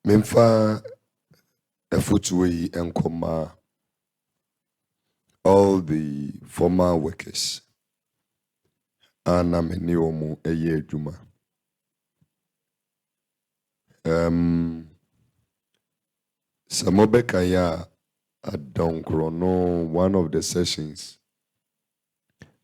Memfa efutui enkoma all the former workers. Ana meni omu eye juma. Samobeka ya adonkrono one of the sessions.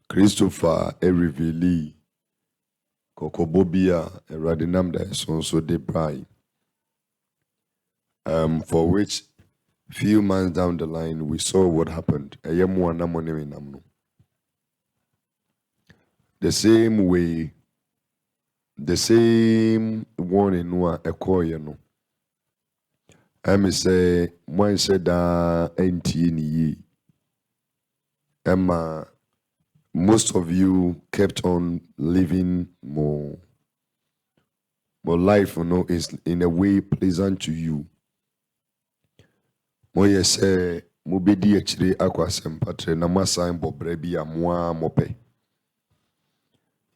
Christopher Erivili Kokobobia Radinamda so de Brai. For which few months down the line we saw what happened. The same way, the same warning no echo no. I say one said INT'L Emma, most of you kept on living more life, is in a way pleasant to you. Moye say mubedi echire akwasem patre na masan bobre bi amoa mope.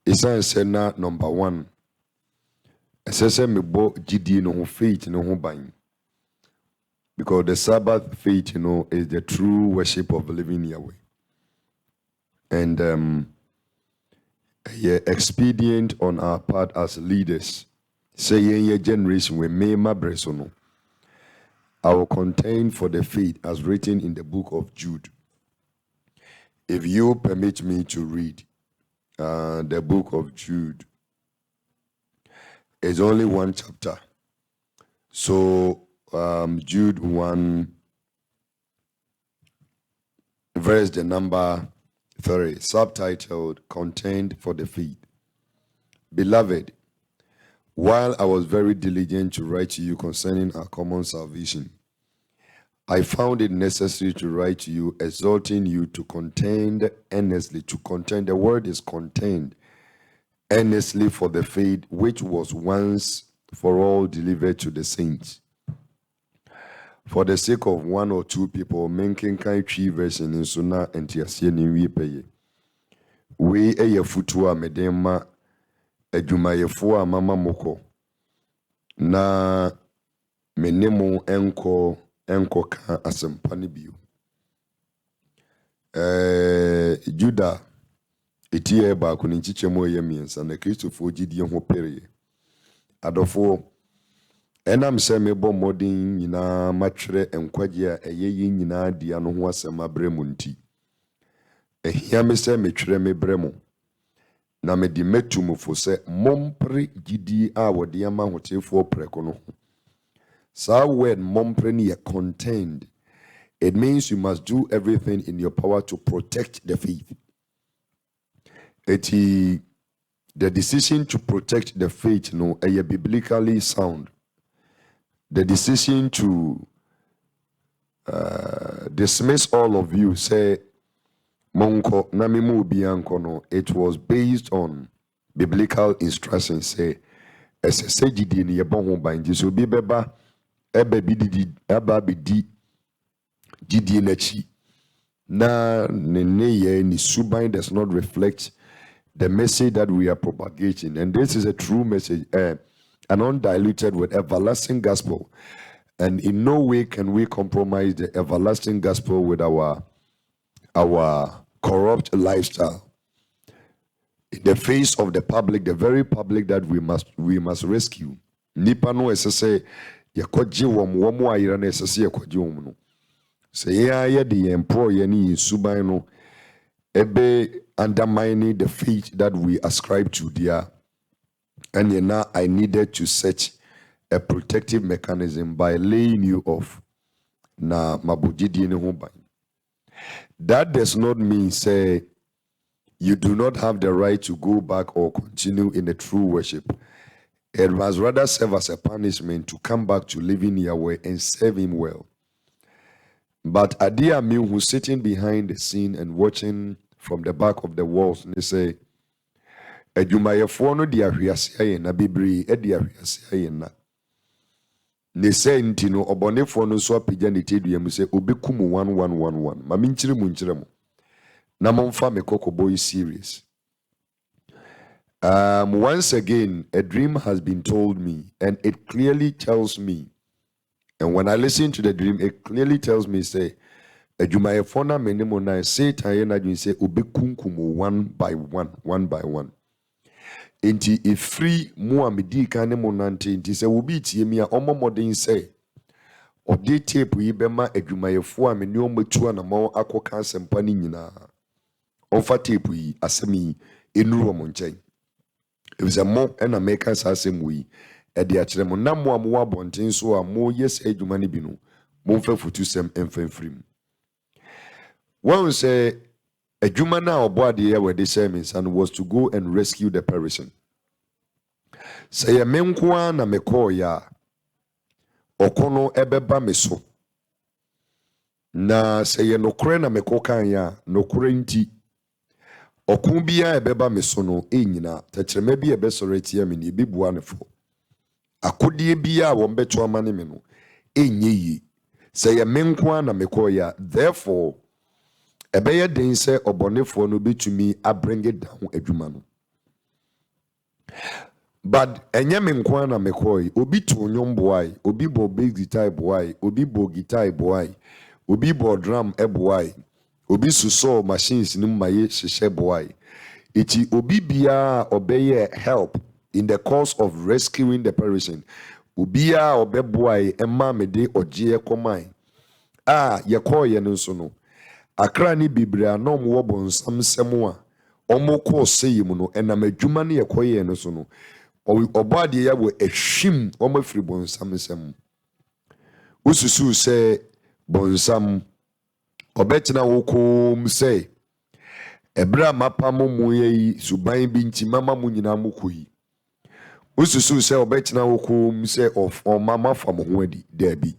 Isan say na number 1. Esese mebo gidi no ho faith no ho ban. Because the Sabbath faith, is the true worship of living Yahweh. And expedient on our part as leaders. Say your generation we may mabresono. I will contend for the faith as written in the book of Jude. If you permit me to read the book of Jude, it's only one chapter. So Jude 1, verse the number 3, subtitled Contend for the Faith. Beloved, while I was very diligent to write to you concerning our common salvation, I found it necessary to write to you, exhorting you to contend earnestly. To contend, the word is contend, earnestly for the faith which was once for all delivered to the saints. For the sake of one or two people, making kind tree version in Suna and Tiasia ni pay. We a futua medema edwumayefo a mama moko na menemo enko ka asempa ne bio. Juda etie ba ko ni chichemo ye miensa na Kristofo gidie ho pere. Adofo enam se mebo modern nyina matwere enkwagye a eyeye nyina dia no ho asem abremu nti. Ehia me se metwere me bremu. Na me di metumufo se mompre gidi a wode ama hotefo preko no. Sa word mompre ni contend. It means you must do everything in your power to protect the faith. The decision to protect the faith is biblically sound. The decision to dismiss all of you, say monko namimu bianko no, it was based on biblical instructions. Say esese gidi ni yebon ho ban so bi beba ebe bididi aba bidi gidi nachi na ne ni suban does not reflect the message that we are propagating. And this is a true message, an undiluted with everlasting gospel. And in no way can we compromise the everlasting gospel with our corrupt lifestyle. In the face of the public, the very public that we must rescue. Nipa no esese yakoji womo ayira na esese yakoji womo no. Say ya de employ ni suban no ebe undermining the faith that we ascribe to there. And now I needed to set a protective mechanism by laying you off. Na mabujidi ni huban. That does not mean, say, you do not have the right to go back or continue in the true worship. It must rather serve as a punishment to come back to living Yahweh and serve Him well. But Adia me who's sitting behind the scene and watching from the back of the walls, and they say, Edwumayefo no dia hwiase na bibiri e dia hwiase na. Ne say nti no obonefo no so apagya ne tedua mu say obekum 1111. Ma minchire mu nchire mu. Na momfa me kokobo is serious. Once again, a dream has been told me, and it clearly tells me And when I listen to the dream, it clearly tells me, say, adwumayɛfoɔ no amenemo na Satan yɛ n'adwene sɛ obekunkum one by one. Enti efiri mu a medi kan ne mo nante nti sɛ obi tie mi a ɔmmɔ mmɔden sɛ ɔde tape yi bɛma adwumayɛfoɔ a me ne ɔmo atu anama akɔka asɛmpa no nyinaa ɔmfa tape yi asɛm yi ɛnuru ɔmo nkyɛn ɛfisɛ mo ɛna mɛka saa asɛm wɔ yi ɛde akyerɛ mo na mo a mowɔ abɔnten so a moyɛ sɛ adwuma no bi no momfa fotusɛm ɛmfa mfiri mu. One say a Juma now body here where they say son was to go and rescue the perishing. Say a menkwa na meko ya okono ebeba meso. Na say no kure na meko kan ya no kure nti okumbia ebeba meso no enyina tetreme bi ebesore ya me ni bibua ne fo. Akodie bia wo mbeto amane me no enye yi. Say a menkwa na meko ya therefore ebeye den sɛ ɔbɔnefoɔ no betumi abring it down adwuma no. But enye me nkwa na mekoi obi to nnwom boai obi bo bass guitar boai obi bo guitar boai obi bo drum boai obi suso machines no maye hyehyɛ boai iti obi bia obeye help in the cause of rescuing the perishing obi a obeboai emma me de ogye komai yekoye no nso no akra ni bibra na omwo bonsam sɛm a ɔmo kɔ sɛyi mu no ɛnam adwuma ne yɛkɔyɛ no so no ɔbɔade ya wɔ ehwim ɔmo afiri bonsam sɛm ususu sɛ bonsam ɔbɛtena wokom sɛ ɛbra mapa mo yi suban bi nti mama mo nyina mo kɔyi ususu sɛ ɔbɛtena wokom sɛ ɔmama fa mo ho adi dabi.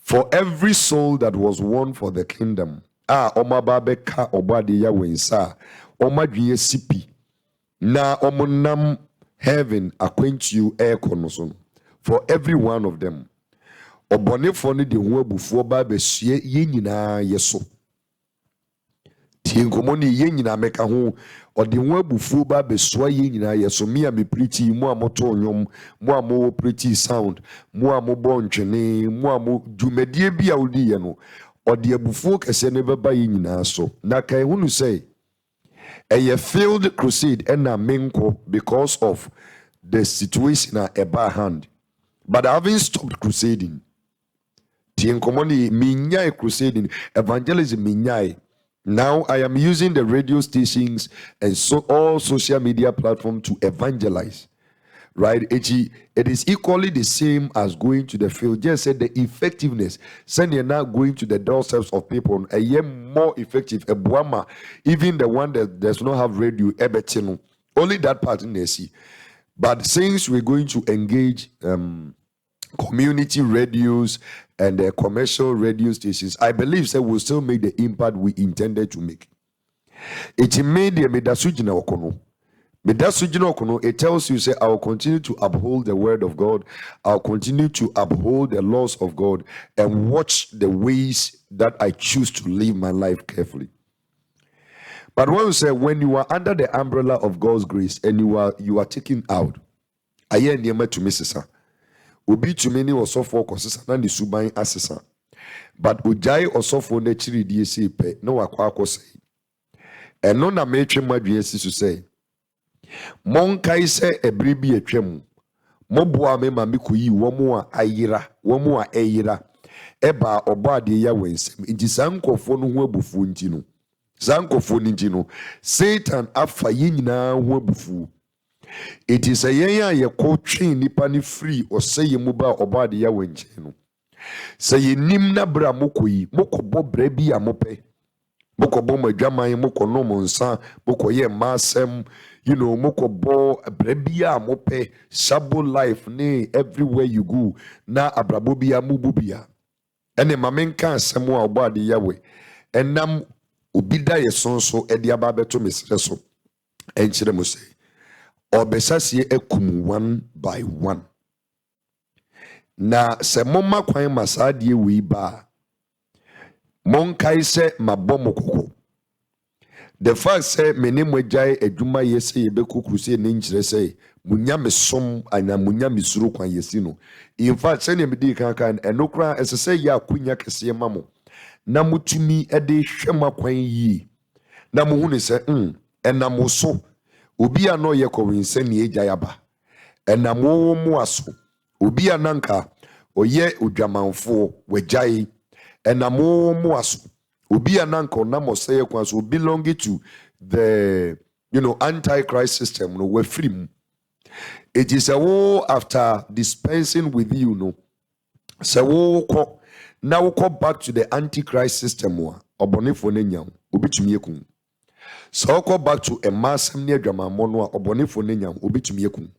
For every soul that was won for the kingdom, omababeka obadi ya wensa, omadwiye sipi, na omonam heaven acquaint you air konoson. For every one of them, obonefo ni de ho abufuo ba besie ye nyina yeso. Tienkomoni ye nyina meka ho ode ho abufuo ba besoa ye nyina yeso me a me pretty mo a moto nwom mo a mo pretty sound mo a mo bontwene mo a mo dwumadie bi a wodi ye no ode abufuo kese ne beba ye nyina so na kai hunu say a failed crusade and a menko because of the situation at a bar hand, but I haven't stopped crusading. Tienkomoni minyai crusading evangelism minyai. Now I am using the radio stations and all social media platforms to evangelize. Right? It is equally the same as going to the field. Just said the effectiveness. Send you're now going to the doorsteps of people. A year more effective. A buama, even the one that does not have radio, ebetino. Only that part in the see. But since we're going to engage community radios and commercial radio stations, I believe that we'll still make the impact we intended to make. It made the medasujina okono. Medasujina okono, it tells you, say, I will continue to uphold the word of God. I'll continue to uphold the laws of God and watch the ways that I choose to live my life carefully. But when you say, when you are under the umbrella of God's grace and you are taken out, I hear near to Mrs. Obi too many or so for causes and the subain assessor. But Ujai or so for nature DSA pay no aquaco say. And no na matron my DSC to say. Monkai say a bribi a tremu. Mobua me mamikuyi, womua ayira, womua ayira. Eba or body yawens. It is uncle for no webufuntino. Zanko fonintino. Satan afa yina webufu. It is a yaya ye coaching nipani free or say ye muba or body ya wencheno. Say ye nimna bra mokoi, moko bo brebi a mope. Moko bo ma jama ye moko no monsa, moko ye masem, moko bo brebi a mope, sabo life ne everywhere you go, na abrabobia mububia. Ene mamenka semwa or body yawe. And nam ubida ye sonso ediababeto misreso. Enchire mo say. Obesasiye ekum one by one. Na se moma kwan masadie wi ba. Monkai se mabom koko. The fact say mene mwejai edwuma yese yebeku crusade ne nkyere say munya mesom ana munya misuru kwan yesi no. In fact say ne medi kan enokra esese ya akunya kese mamo na mutumi ede hwema kwan yi na mo hunu se enam so obi a no ye kowinse ne ejai aba enam wo mu aso obi a nanka oye odwamanfo wejai enam wo mu aso obi ananko namoseye kwa so belonging to the antichrist system no we free. It is a war after dispensing with you no so wo now go back to the antichrist system wa obonefo na nyam obitumi ekun so go back to a massam ne adwamammo no obonefo na nyam obitumi ekun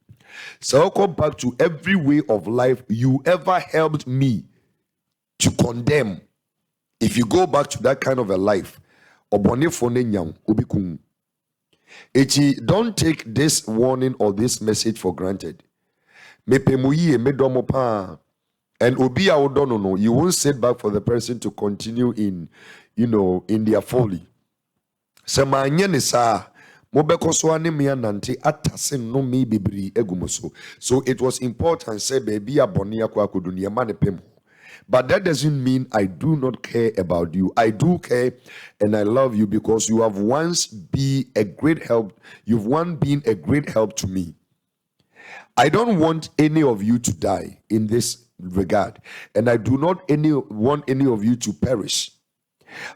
so go back to every way of life you ever helped me to condemn. If you go back to that kind of a life, don't take this warning or this message for granted. And obi no, you won't sit back for the person to continue in their folly. So it was important say baby abonia kwa kudunia mane pemo. But that doesn't mean I do not care about you. I do care and I love you because you have once been a great help. You've once been a great help to me. I don't want any of you to die in this regard. And I do not want any of you to perish.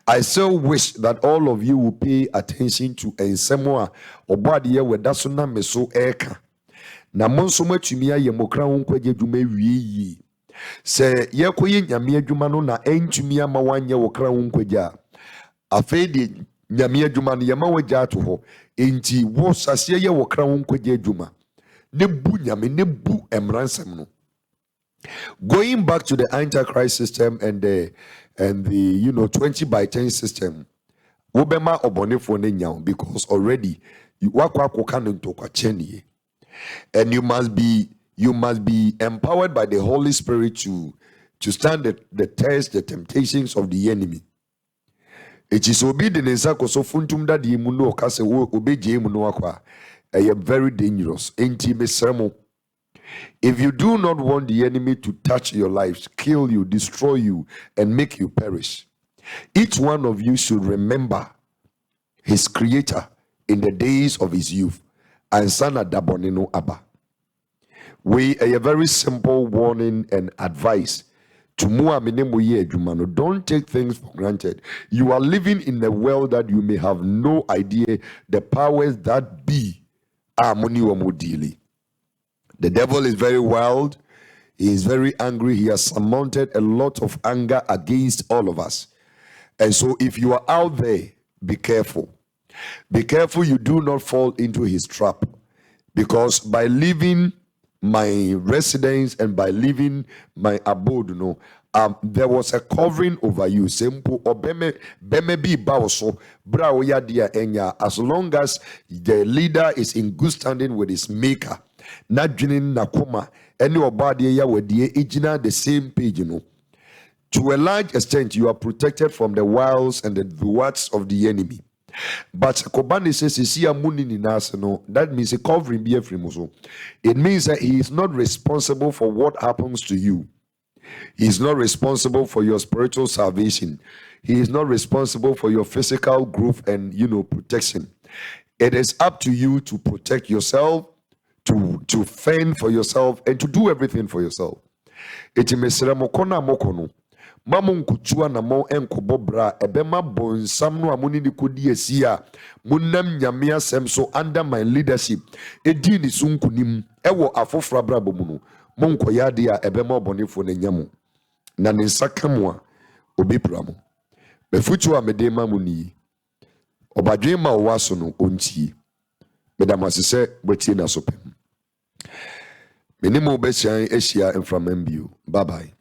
I still wish that all of you will pay attention to ensemwa obadiye wedasuna meso eka. Na monso matumia ye mokra wonkwaje dwuma wie. Se yekoye nyame adwuma no na entumi ama wanye wo kra wo nkwaja afedi nyame adwuma no yema wagya to ho enti wo sase ye wo kra wo nkwaja adwuma ne bu nyame ne bu emransem no. Going back to the antichrist system and the 20/10 system wobema obonefo ne nyaw because already you wakwa kokano ntokwa chenie and you must be empowered by the Holy Spirit to stand the test, the temptations of the enemy. It is obedience so funtum that the imuno kase obeje imuno akwa. I am very dangerous. If you do not want the enemy to touch your lives, kill you, destroy you, and make you perish, each one of you should remember his creator in the days of his youth. And sana dabonino abba. A very simple warning and advice to don't take things for granted. You are living in a world that you may have no idea the powers that be are the devil is very wild. He is very angry. He has surmounted a lot of anger against all of us. And so if you are out there, be careful. Be careful you do not fall into his trap. Because by living my residence and by leaving my abode, there was a covering over you. Simple or beme be baoso bra dia enya. As long as the leader is in good standing with his maker, not dreaming nakoma any obadi ya wedie ejina the same page, To a large extent, you are protected from the wiles and the thwarts of the enemy. But Kobani says that means a covering be free. It means that he is not responsible for what happens to you. He is not responsible for your spiritual salvation. He is not responsible for your physical growth and protection. It is up to you to protect yourself, to fend for yourself, and to do everything for yourself. It is Mamon kuchua na mo enkobobra ebema bonsam no amuni ni kodi esia munam nyame asem so under my leadership edi ni sunkunim ewo afofra brabo mu no monkoya de a ebema obonefo na nyamo na ne nsakamo a obepra mo befutu a mede ma mu ni obadwen ma wo aso no ontie medamase se botie na so pem menimo be chian ehia enframambio bye bye.